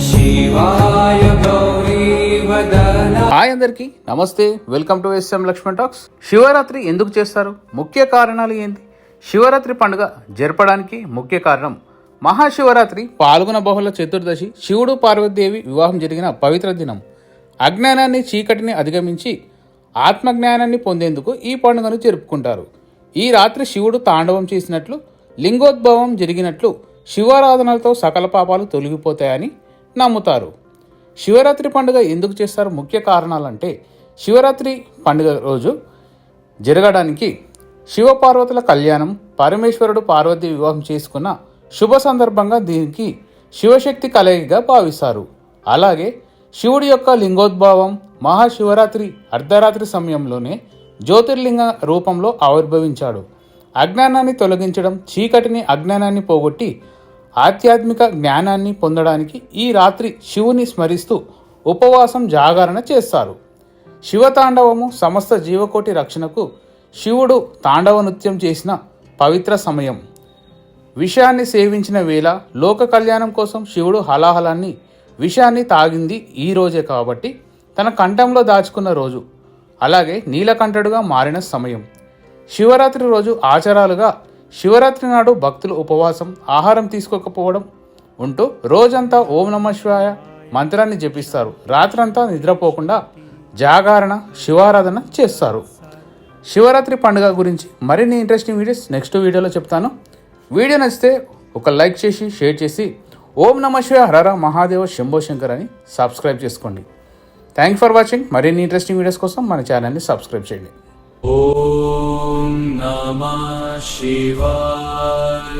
శివాయ గౌరీవదనా. హాయ్ అందరికీ నమస్తే, welcome to SM Laxman talks. Shivratri ఎందుకు చేస్తారు? ముఖ్య కారణాలు ఏంటి? శివరాత్రి పండుగ జరపడానికి ముఖ్య కారణం మహాశివరాత్రి పాల్గొన బహుళ చతుర్దశి, శివుడు పార్వతీదేవి వివాహం జరిగిన పవిత్ర దినం. అజ్ఞానాన్ని, చీకటిని అధిగమించి ఆత్మజ్ఞానాన్ని పొందేందుకు ఈ పండుగను జరుపుకుంటారు. ఈ రాత్రి శివుడు తాండవం చేసినట్లు, లింగోద్భవం జరిగినట్లు, శివారాధనలతో సకల పాపాలు తొలగిపోతాయని నమ్ముతారు. శివరాత్రి పండుగ ఎందుకు చేస్తారు? ముఖ్య కారణాలంటే శివరాత్రి పండుగ రోజు జరగడానికి శివపార్వతుల కళ్యాణం, పరమేశ్వరుడు పార్వతి వివాహం చేసుకున్న శుభ సందర్భంగా దీనికి శివశక్తి కలయికగా భావిస్తారు. అలాగే శివుడి యొక్క లింగోద్భవం మహాశివరాత్రి అర్ధరాత్రి సమయంలోనే జ్యోతిర్లింగ రూపంలో ఆవిర్భవించాడు. అజ్ఞానాన్ని తొలగించడం, చీకటిని, అజ్ఞానాన్ని పోగొట్టి ఆధ్యాత్మిక జ్ఞానాన్ని పొందడానికి ఈ రాత్రి శివుని స్మరిస్తూ ఉపవాసం, జాగరణ చేస్తారు. శివతాండవము సమస్త జీవకోటి రక్షణకు శివుడు తాండవ నృత్యం చేసిన పవిత్ర సమయం. విషయాన్ని సేవించిన వేళ లోక కళ్యాణం కోసం శివుడు హలాహలాన్ని, విషయాన్ని తాగింది ఈ రోజే కాబట్టి తన కంఠంలో దాచుకున్న రోజు. అలాగే నీలకంఠుడుగా మారిన సమయం. శివరాత్రి రోజు ఆచారాలుగా శివరాత్రి నాడు భక్తులు ఉపవాసం, ఆహారం తీసుకోకపోవడం ఉంటూ రోజంతా ఓం నమః శివాయ మంత్రాన్ని జపిస్తారు. రాత్రంతా నిద్రపోకుండా జాగరణ, శివారాధన చేస్తారు. శివరాత్రి పండుగ గురించి మరిన్ని ఇంట్రెస్టింగ్ వీడియోస్ నెక్స్ట్ వీడియోలో చెప్తాను. వీడియో నచ్చితే ఒక లైక్ చేసి, షేర్ చేసి ఓం నమః శివాయ, హరహర మహాదేవ, శంభో శంకర్ అని సబ్స్క్రైబ్ చేసుకోండి. Thank for watching. మరిన్ని ఇంట్రెస్టింగ్ వీడియోస్ కోసం మన ఛానల్ని సబ్స్క్రైబ్ చేయండి. ఓం నమః శివాయ.